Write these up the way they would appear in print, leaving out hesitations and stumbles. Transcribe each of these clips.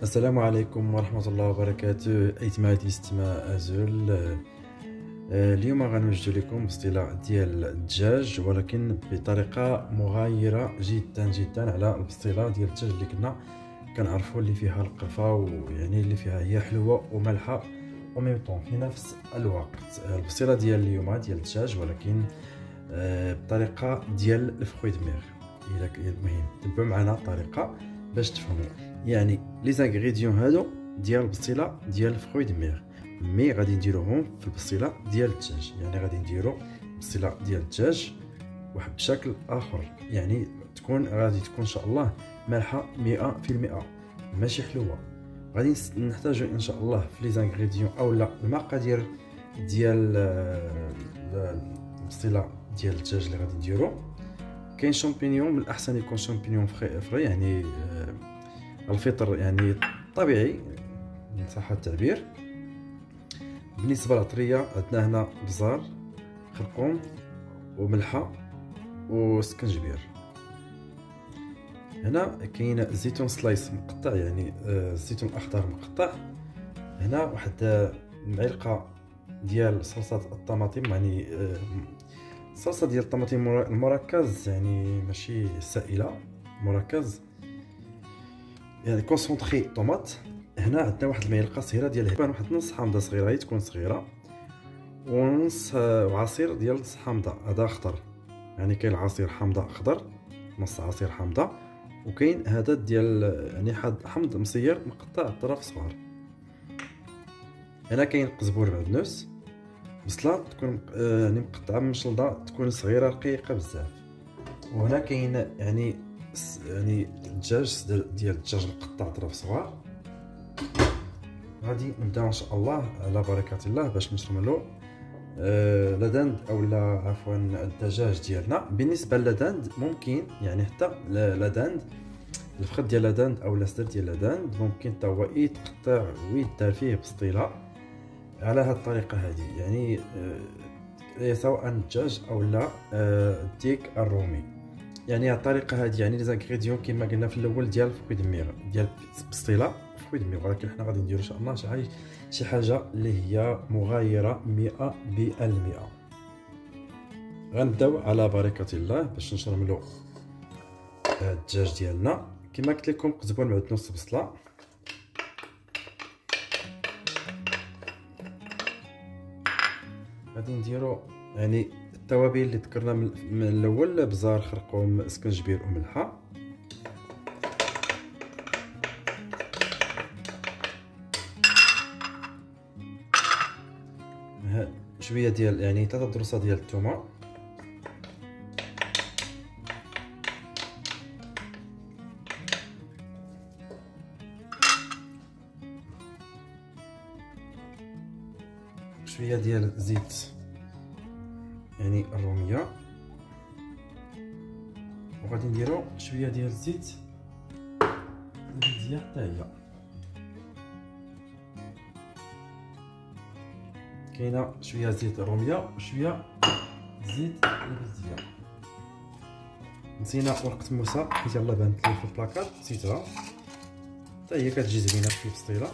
السلام عليكم ورحمة الله وبركاته. أيتماتي استماع أزول. اليوم غنوجد لكم بسطيلة ديال الدجاج، ولكن بطريقة مغايرة جدا جدا على البسطيلة ديال الدجاج اللي كنا كنعرفوا، اللي فيها القرفة ويعني اللي فيها هي حلوة ومالحة وميم طون في نفس الوقت. البسطيلة ديال اليوم ديال الدجاج، ولكن بطريقة ديال الفخوي دميغ. المهم تبعوا معنا الطريقة باش تفهموا. يعني لي زانغريديون هادو ديال البسطيله ديال الفخوي دميغ، مي غادي نديروهم في البسطيله ديال الدجاج. يعني غادي نديرو البسطيله ديال الدجاج واحد بشكل اخر، يعني غادي تكون ان شاء الله مالحه 100%، ماشي حلوه. غادي نحتاجو ان شاء الله في لي زانغريديون اولا المقادير ديال البسطيله ديال الدجاج اللي غادي نديرو. كاين شامبينيون، من الاحسن يكون شامبينيون فري، يعني الفطر يعني طبيعي ان صح التعبير. بالنسبه للعطريه عندنا هنا بزار، خرقوم وملحه وسكنجبير. هنا كاين الزيتون سلايس مقطع، يعني الزيتون الاخضر مقطع. هنا واحد معلقه ديال صلصه الطماطم، يعني صلصه ديال الطماطم المركز، يعني ماشي سائله، مركز يعني كونسونطري طوماط. هنا عندنا واحد المعلقه صغيره ديال الهبان، واحد نص حامضه صغيره، هي تكون صغيره، ونص عصير ديال نص حامضه هذا اخضر. يعني كاين عصير حامضه اخضر، نص عصير حامضه، وكاين هذا ديال يعني حامض مصير مقطع طرف صغار. هنا كاين قزبور معدنوس، بصله تكون يعني مقطعه مشلضه، تكون صغيره رقيقه بزاف. وهنا كاين يعني الدجاج ديال الدجاج مقطع طرف صغار. غادي نبداو ان شاء الله على بركه الله باش نشرملو لدند اولا عفوا الدجاج ديالنا. بالنسبه للدند ممكن يعني حتى لدند الفخذ ديال لدند اولا الصدر ديال لدند ممكن حتى هو يتقطع ويدار فيه بسطيله على هذه الطريقه هذه، يعني سواء الدجاج اولا الديك الرومي. يعني الطريقه هذه يعني لي زانغريديون كما قلنا في الاول ديال الفخوي دميغ ديال البسطيله فخوي دميغ، ولكن حنا غادي نديرو ان شاء الله شي حاجه اللي هي مغايره 100%. غنبداو على بركه الله باش نشرملو الدجاج ديالنا. كما قلت لكم قزبر معدنوس بصله، غادي نديرو يعني التوابل اللي ذكرنا من الاول، بزار خرقوم سكنجبير وملحه. شويه ديال يعني 3 ضروسه ديال الثومه، شويه ديال زيت يعني الروميه، وغادي نديرو شويه ديال الزيت البلديه حتى هي. كاينه شويه زيت الروميه وشويه زيت البلديه. نسينا ورقه موسى حيت يلاه بانت لي في البلاكار، نسيتها حتى هي كتجي زوينه في البسطيله.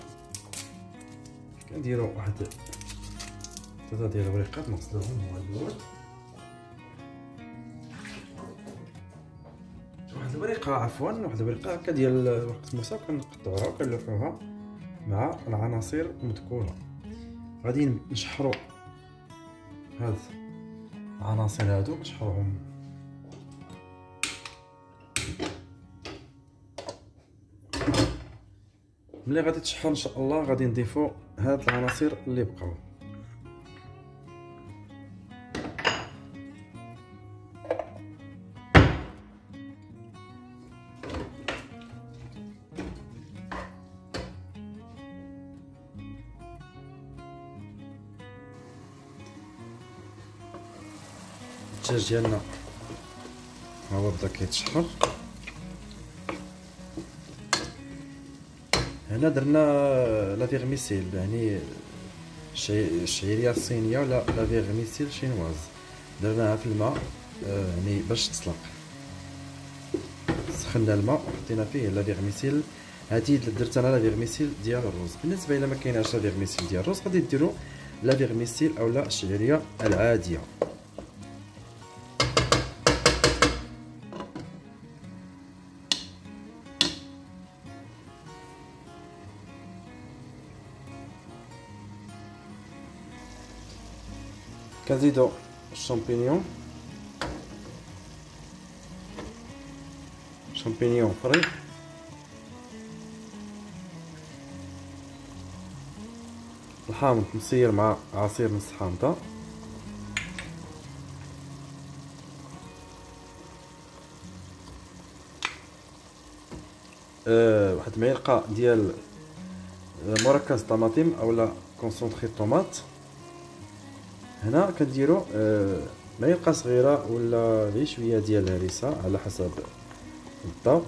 كنديرو واحد 3 ديال الوريقات نغسلوهم هما الاول. واحد الوريقه عفوا واحد الوريقه هكا ديال ورقه موسى كنقطعوها وكنلوحوها مع العناصر المذكوره. غادي نشحروا هاد العناصر هادو، نشحروهم ملي غادي تشحر ان شاء الله. غادي نضيفوا هاد العناصر اللي بقاو. الدجاج ديالنا ها هو بدا كيتشحر. هنا درنا لا فيغميسيل، يعني الشعيريه الصينيه ولا لا فيغميسيل شينواز، درناها في الماء يعني باش تسلق. سخنا الماء وحطينا فيه لا فيغميسيل هادي درت انا لا فيغميسيل ديال الرز. بالنسبه الى ما كايناش لا فيغميسيل ديال الرز غادي ديروا لا فيغميسيل اولا الشعريه العاديه. كنزيدو الشامبينيون فري، الحامض مسير مع عصير نص حامضه، واحد معلقه ديال مركز طماطم اولا كونسونطري طوماط. هنا كنديروا معلقه صغيره ولا غير شويه ديال الهريسه على حسب الذوق.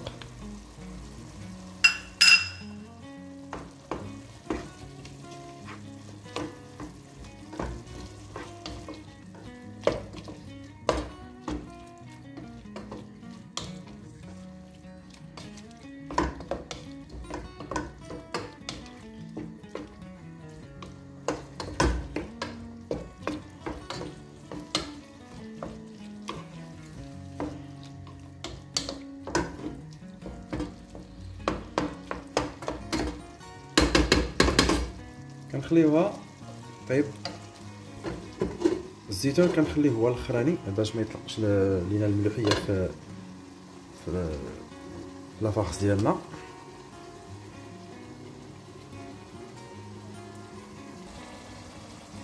كنخليوها طيب. الزيتون كنخليه هو الاخراني باش ما يطلقش لينا الملوحيه في لافاخس ديالنا.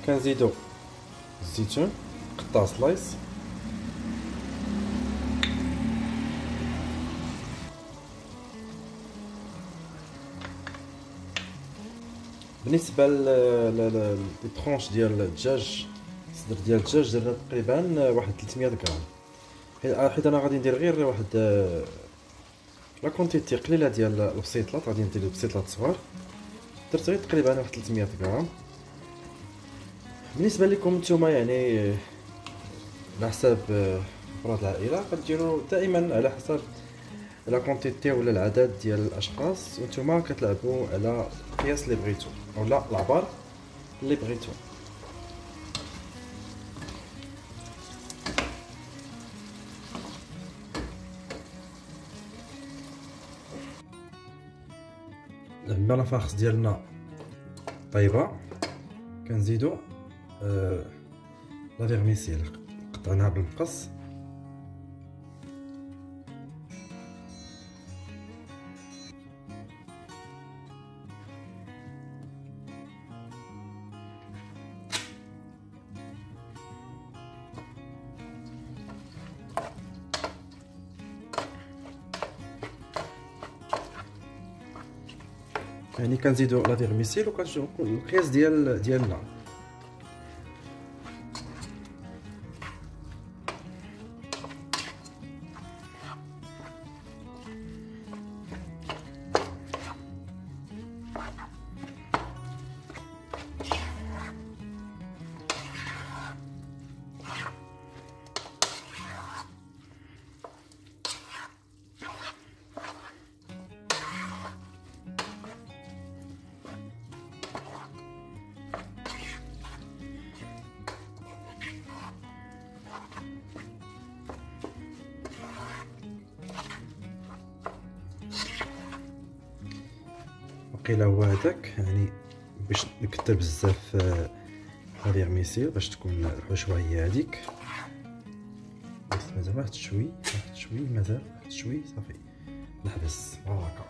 كنزيدو الزيتون قطع سلايس، بالنسبه للطرونش ديال الدجاج، الصدر ديال الدجاج درنا تقريبا واحد 300 غرام، حيت انا غادي ندير غير واحد لا كونتيتي قليله ديال البسيطلات، غادي ندير البسيطلات صغار، درت غير تقريبا واحد 300 غرام. بالنسبه لكم نتوما يعني على حساب افراد العائله غديروا دائما على حسب لا كونتيتي ولا العدد ديال الاشخاص، وانتم كتلعبوا على القياس اللي بغيتو اولا العبار اللي بغيتو. لما لافاخس ديالنا طيبه كنزيدو لا فيغميسيل قطعناها بالمقص، يعني كنزيدو لا فيغميسيل وكنشوفو القياس ديالنا. وقيلا هو هذاك، يعني باش نكتر بزاف لا فيغميسيل باش تكون الحشوه هي هذيك. بس مازال واحد شوي مازال واحد شوي صافي نحبس هكا.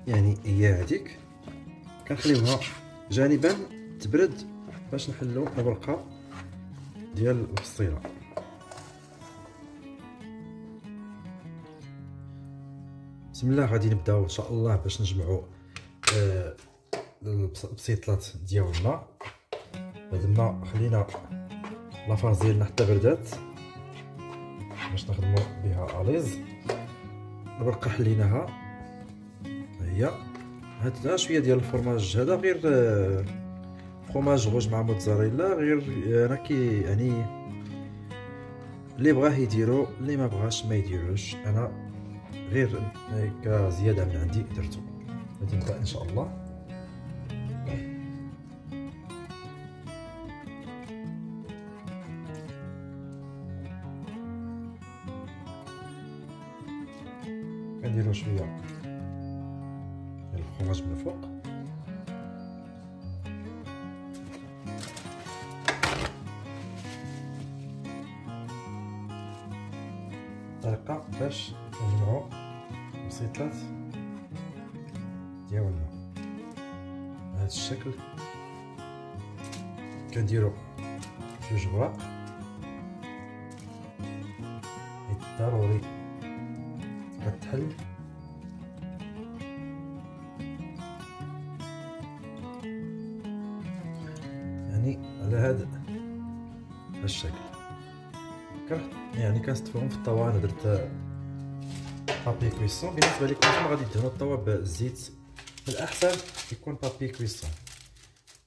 يعني هي هذيك كنخليوها جانبا تبرد باش نحلو الورقه ديال البسطيله. بسم الله غادي نبداو ان شاء الله باش نجمعوا البسيطلات ديالنا. بعد ما خلينا لافاز ديالنا حتى بردات باش نخدموا بها اليز. دابا حليناها، ها هي. هاد شويه ديال الفرماج، هذا غير فروماج غوج مع موتزاريلا، غير انا كي يعني اللي بغاه يديرو، اللي ما بغاش ما يديروش، انا غير كزياده من عندي درتو. غادي نبدا ان شاء الله. كنديرو شويه ديال الفرماج من الفوق، طريقه باش نجمعو البسيطلات ديالنا بهذا الشكل. كنديرو جوج بواق، حيت ضروري كتحل يعني على هذا الشكل. يعني كنستفهم في الطاوه. انا درت بابي كويسون. بالنسبه لكم نتوما غادي تدهنوا الطاوه بالزيت، الاحسن يكون بابي كويسون.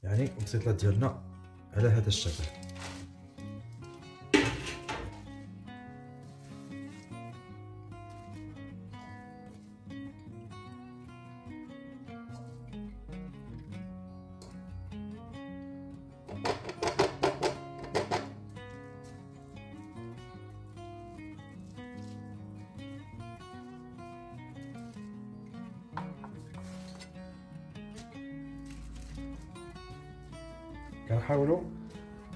يعني البسيطلات ديالنا على هذا الشكل. كنحاولوا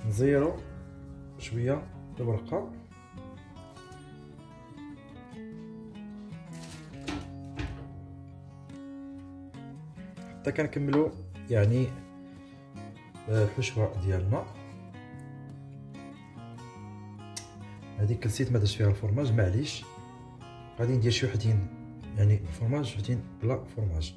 نزيروا شويه الورقه حتى كنكملوا يعني الحشوه ديالنا. هذيك كلسيت ما درتش فيها الفرماج، معليش. غادي ندير شي وحدين يعني الفرماج، وحدين بلا فرماج.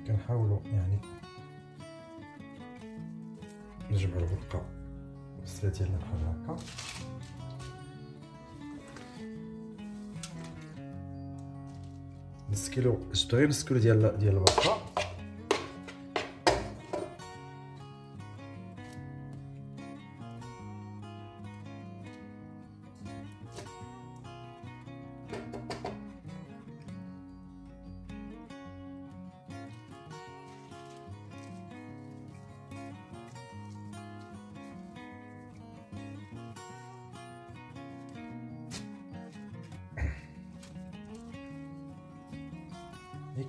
كنحاولوا يعني نجمعوا الورقه والسلا ديالنا بحال هكا. نسكيلو غير نسكيلو ديال الورقه.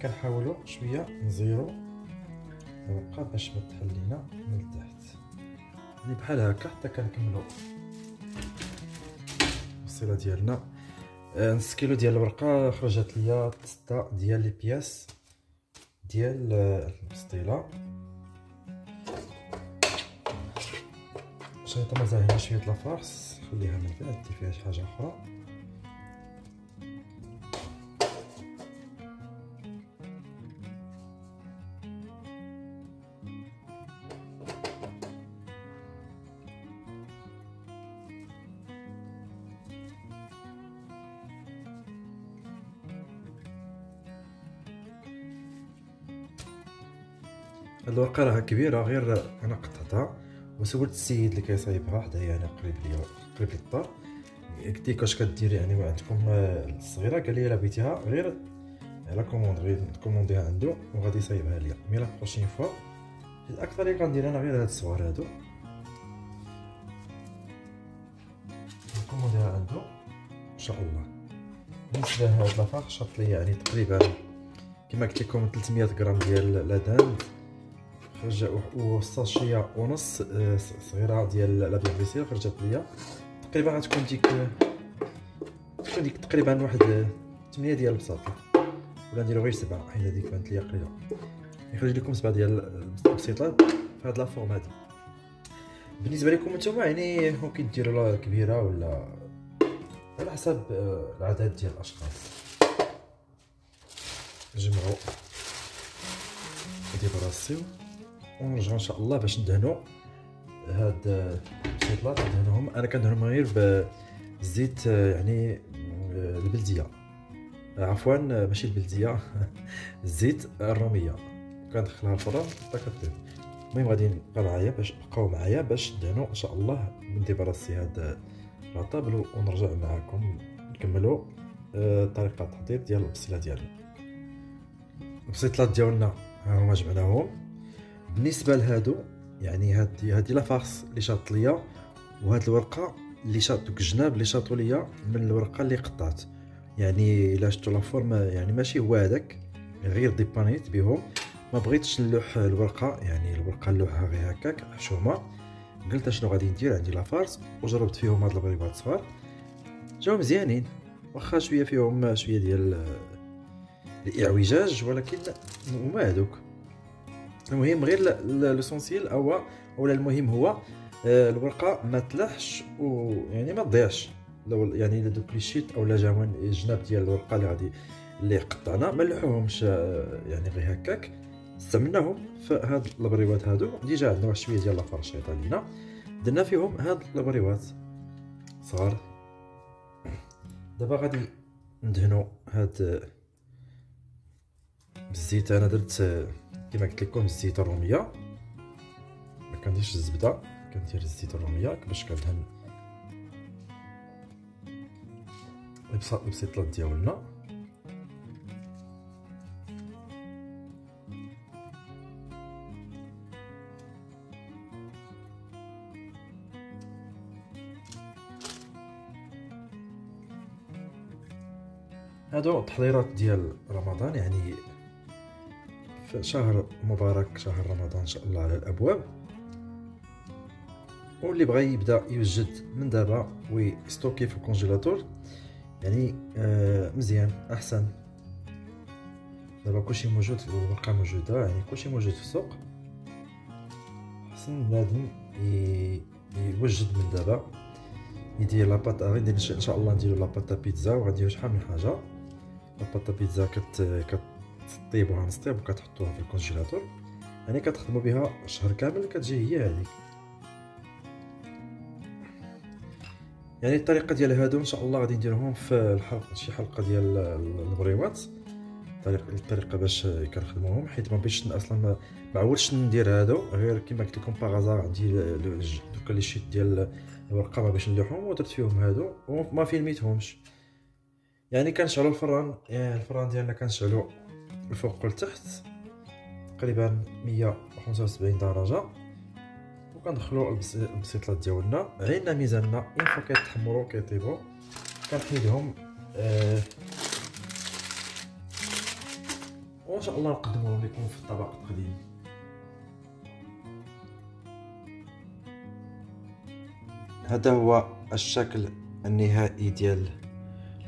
كنحاولوا شويه نزيرو الورقه باش ما تحل لينا من التحت، يعني بحال هكا حتى كنكملوا الصيله ديالنا. نص كيلو ديال الورقه خرجت ليا 6 ديال لي بياس ديال البسطيله. الشريطه مازال هنا شويه لافارس، خليها من بعد دير فيها شي حاجه اخرى. هاد الورقه راها كبيره، غير انا قطعتها وسولت السيد اللي كيصايبها حدايا يعني قريب ليا، قريب للدار، قلت ليه كاش كدير يعني عندكم الصغيره؟ قال لي الا بغيتيها غير على كوموند، غير نكومونديها عنده وغادي يصايبها ليا. مي لا بروشين فوا الاكثر اللي كندير انا غير هاد الصغار هادو نكومونديها عنده ان شاء الله. بالنسبه لهاد لافاخ شرط لي يعني تقريبا كما قلت لكم 300 غرام ديال لادان، خرج وساشيه ونص صغيره ديال لا بيغليسير خرجت ليا تقريبا. غتكون ديك تقريبا واحد 8 ديال البساطه، ولا نديرو غير 7 حيت هذيك بانت ليا قليله. يخرج لكم 7 ديال البسيطات في هاد لا فورم هادي. بالنسبه لكم نتوما يعني ممكن ديروا لا كبيره ولا على حسب العدد ديال الاشخاص. نجمعوا وديبراسيو ونرجعوا ان شاء الله باش ندهنوا هاد البسيطات. ندهنوهم انا كندهنهم غير بالزيت يعني البلديه، عفوا ماشي البلديه الزيت الروميه، كندخلها الفران حتى كطيب. المهم غادي بقاو معايا باش ندهنوا ان شاء الله نديبراسي هاد لاطابل ونرجع معكم نكملوا طريقه التحضير ديال البصيله ديالنا. البسيطات ديالنا ها هما جمعناهم. بالنسبه لهادو يعني هادي لا فارس اللي شاط ليا، وهاد الورقه اللي شاط دوك الجناب اللي شاطوا ليا من الورقه اللي قطعت. يعني الا شفتوا لا فورم يعني ماشي هو هذاك، غير ديبانيت بهم. ما بغيتش نلوح الورقه، يعني الورقه نلوحها غير هكاك حشومه. قلت شنو غادي ندير، عندي لا فارس وجربت فيهم هاد البريبات صغار جاو مزيانين، واخا شويه فيهم شويه ديال الاعوجاج ولكن هما هذوك. المهم غير لوسونسيال اولا المهم هو الورقه ما تلحش ويعني ما تضيعش. لو يعني دوك لي شيت اولا جاو الجناب ديال الورقه اللي قطعنا ما نلوحوهمش يعني غير هكاك، استعملناهم في هاد البريوات هادو. ديجا عندنا واحد شويه ديال لافرشيط علينا درنا فيهم هاد البريوات صغار. دابا غادي ندهنوا هاد بالزيت. انا درت كما قلت لكم الزيت الروميه، ما كنديرش الزبده، كندير الزيت الروميه باش كندهن البسيطات ديالنا. هادو التحضيرات ديال رمضان، يعني في شهر مبارك شهر رمضان ان شاء الله على الابواب. واللي بغى يبدا يوجد من دابا ويستوكي في الكونجيلاتور يعني مزيان احسن. دابا كلشي موجود، الورقه موجوده، يعني كلشي موجود في السوق. حسن بنادم يوجد من دابا، يدير لاباط. غادي ان شاء الله نديرو لاباطا بيتزا، وغنديرو شحال من حاجه. لاباطا بيتزا كطيبوها نصطيب وكتحطوها في الكونجيلاتور، يعني كتخدموا بها شهر كامل كتجي هي هذيك. يعني الطريقه ديال هادو ان شاء الله غادي نديرهم في الحلقه، شي حلقه ديال البريوات، الطريقه باش كنخدموهم، حيت ما بغيتش اصلا ما عودتش ندير هادو، غير كما قلت لكم باغازار عندي دوك لي شيت ديال الورقه ما باش نلوحهم ودرت فيهم هادو وما فيلميتهمش. يعني كنشعلوا الفران، يعني الفران ديالنا كنشعلوا الفوق والتحت تقريبا 175 درجه، وكندخلوا البسيطات ديالنا عينا ميزاننا. اون فوا كيتحمروا كيطيبوا كنحيدهم وان شاء الله نقدموهم لكم في الطبق التقديم. هذا هو الشكل النهائي ديال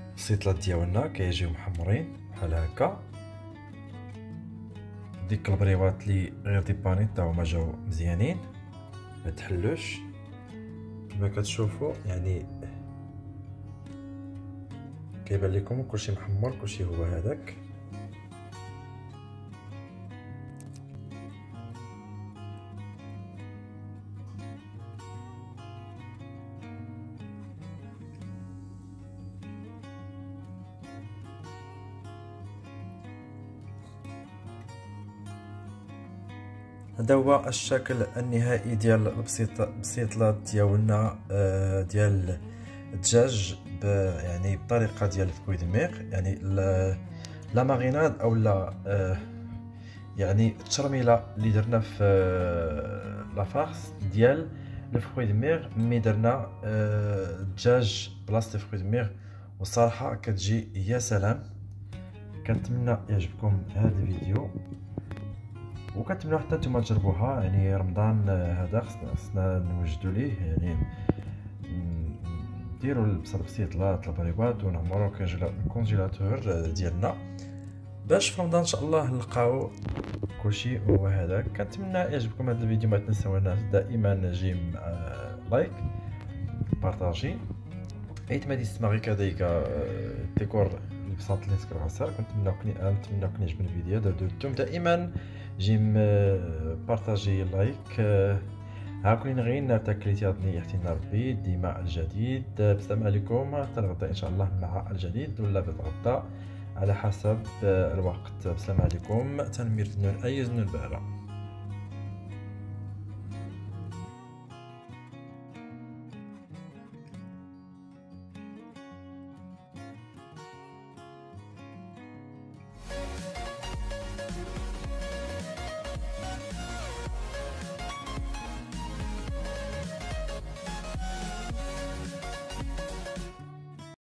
البسيطات ديالنا، كيجيو محمرين بحال هكا. ديك البريوات اللي غير ديباني تا هما جاو مزيانين ما تحلوش كما كتشوفوا، يعني كيبان لكم كلشي محمر، كلشي هو هذاك. هذا هو الشكل النهائي ديال البسيطلات ديالنا ديال الدجاج يعني بطريقه ديال الفكوي دميغ، يعني لا ماريناد او لا يعني الترميله اللي درنا في لافارس ديال الفكوي دميغ. مي درنا الدجاج بلاصه الفكوي دميغ، والصراحه كتجي يا سلام. كنتمنى يعجبكم هذا الفيديو، وكنتمنى حتى نتوما تجربوها. يعني رمضان هذا خصنا نوجدوا ليه، يعني نديروا البصل بسيطلات البريبات ونعمروا الكونجيلاتور ديالنا باش في رمضان ان شاء الله نلقاو كلشي هو هذا. كنتمنى يعجبكم هذا الفيديو. ما تنساوناش دائما جيم لايك بارطاجي. ايت ما ديستماغي كذلك ديكور البساط اللي نسكروا عصير. كنتمنى يعجبكم الفيديو. دردوتم دائما جيم بارطاجي لايك. هاكولين غير نرتكليتياتني يحتينا ربي ديما الجديد. بسلام عليكم، حتى الغدا ان شاء الله مع الجديد ولا بتغطى على حسب الوقت. بسلام عليكم، تنمير زنون اي زنون بارا.